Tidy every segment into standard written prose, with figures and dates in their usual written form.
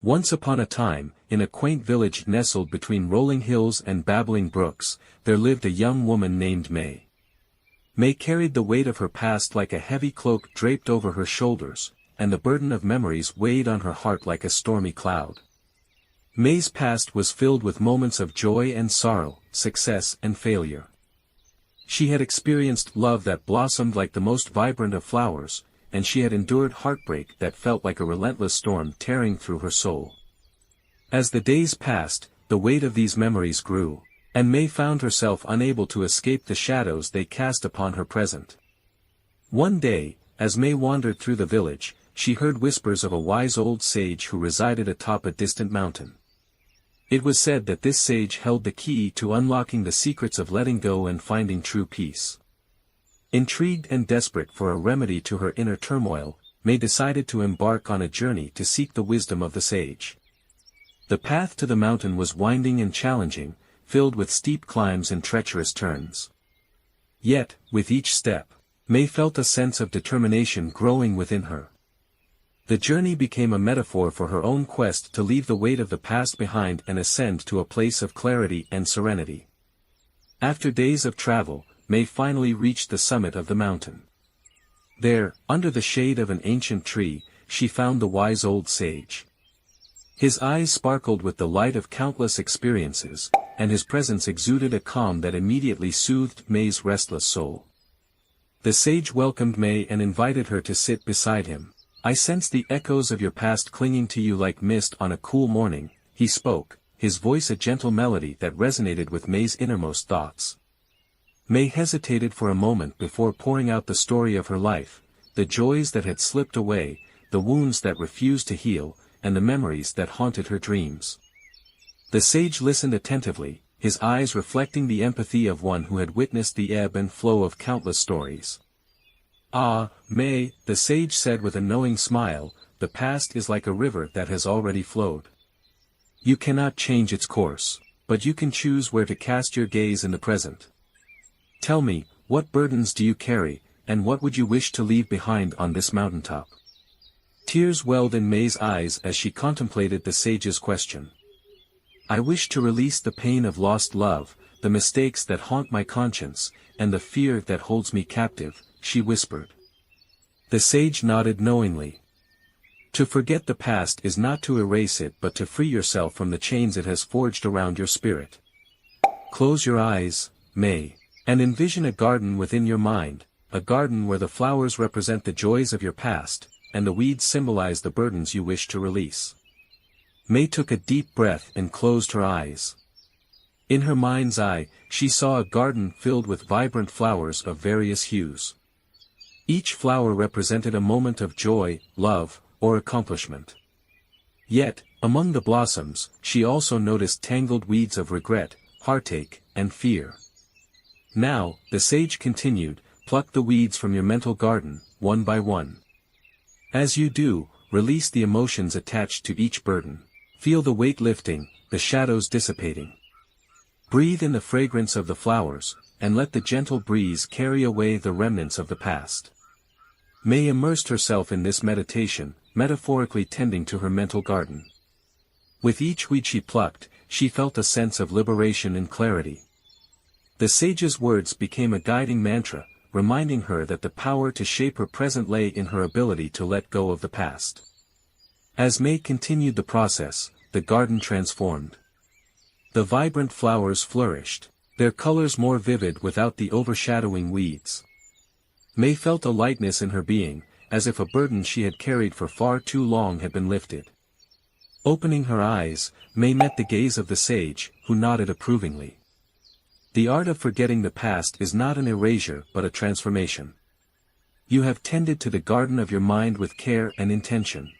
Once upon a time, in a quaint village nestled between rolling hills and babbling brooks, there lived a young woman named May. May carried the weight of her past like a heavy cloak draped over her shoulders, and the burden of memories weighed on her heart like a stormy cloud. May's past was filled with moments of joy and sorrow, success and failure. She had experienced love that blossomed like the most vibrant of flowers, and she had endured heartbreak that felt like a relentless storm tearing through her soul. As the days passed, the weight of these memories grew, and May found herself unable to escape the shadows they cast upon her present. One day, as May wandered through the village, she heard whispers of a wise old sage who resided atop a distant mountain. It was said that this sage held the key to unlocking the secrets of letting go and finding true peace. Intrigued and desperate for a remedy to her inner turmoil, May decided to embark on a journey to seek the wisdom of the sage. The path to the mountain was winding and challenging, filled with steep climbs and treacherous turns. Yet, with each step, May felt a sense of determination growing within her. The journey became a metaphor for her own quest to leave the weight of the past behind and ascend to a place of clarity and serenity. After days of travel, May finally reached the summit of the mountain. There, under the shade of an ancient tree, she found the wise old sage. His eyes sparkled with the light of countless experiences, and his presence exuded a calm that immediately soothed May's restless soul. The sage welcomed May and invited her to sit beside him. "I sense the echoes of your past clinging to you like mist on a cool morning," he spoke, his voice a gentle melody that resonated with May's innermost thoughts. May hesitated for a moment before pouring out the story of her life, the joys that had slipped away, the wounds that refused to heal, and the memories that haunted her dreams. The sage listened attentively, his eyes reflecting the empathy of one who had witnessed the ebb and flow of countless stories. "Ah, May," the sage said with a knowing smile, "the past is like a river that has already flowed. You cannot change its course, but you can choose where to cast your gaze in the present. Tell me, what burdens do you carry, and what would you wish to leave behind on this mountaintop?" Tears welled in May's eyes as she contemplated the sage's question. "I wish to release the pain of lost love, the mistakes that haunt my conscience, and the fear that holds me captive," she whispered. The sage nodded knowingly. "To forget the past is not to erase it but to free yourself from the chains it has forged around your spirit. Close your eyes, May, and envision a garden within your mind, a garden where the flowers represent the joys of your past, and the weeds symbolize the burdens you wish to release." May took a deep breath and closed her eyes. In her mind's eye, she saw a garden filled with vibrant flowers of various hues. Each flower represented a moment of joy, love, or accomplishment. Yet, among the blossoms, she also noticed tangled weeds of regret, heartache, and fear. "Now," the sage continued, "pluck the weeds from your mental garden, one by one. As you do, release the emotions attached to each burden. Feel the weight lifting, the shadows dissipating. Breathe in the fragrance of the flowers, and let the gentle breeze carry away the remnants of the past." May immersed herself in this meditation, metaphorically tending to her mental garden. With each weed she plucked, she felt a sense of liberation and clarity. The sage's words became a guiding mantra, reminding her that the power to shape her present lay in her ability to let go of the past. As May continued the process, the garden transformed. The vibrant flowers flourished, their colors more vivid without the overshadowing weeds. May felt a lightness in her being, as if a burden she had carried for far too long had been lifted. Opening her eyes, May met the gaze of the sage, who nodded approvingly. "The art of forgetting the past is not an erasure but a transformation. You have tended to the garden of your mind with care and intention.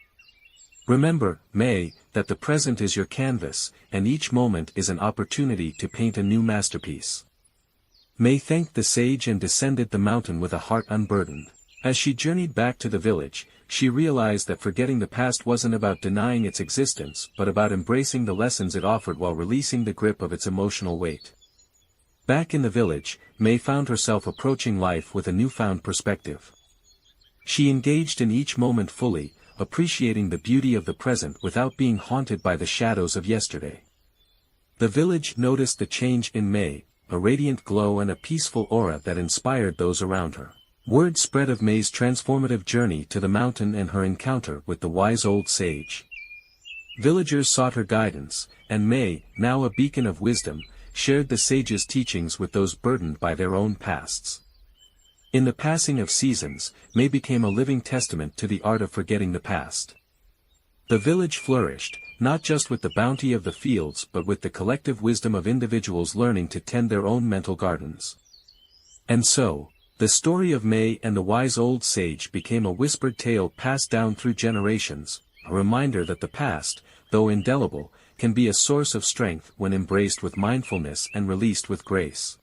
Remember, May, that the present is your canvas, and each moment is an opportunity to paint a new masterpiece." May thanked the sage and descended the mountain with a heart unburdened. As she journeyed back to the village, she realized that forgetting the past wasn't about denying its existence but about embracing the lessons it offered while releasing the grip of its emotional weight. Back in the village, May found herself approaching life with a newfound perspective. She engaged in each moment fully, appreciating the beauty of the present without being haunted by the shadows of yesterday. The village noticed the change in May, a radiant glow and a peaceful aura that inspired those around her. Word spread of May's transformative journey to the mountain and her encounter with the wise old sage. Villagers sought her guidance, and May, now a beacon of wisdom, shared the sage's teachings with those burdened by their own pasts. In the passing of seasons, May became a living testament to the art of forgetting the past. The village flourished, not just with the bounty of the fields but with the collective wisdom of individuals learning to tend their own mental gardens. And so, the story of May and the wise old sage became a whispered tale passed down through generations, a reminder that the past, though indelible, can be a source of strength when embraced with mindfulness and released with grace.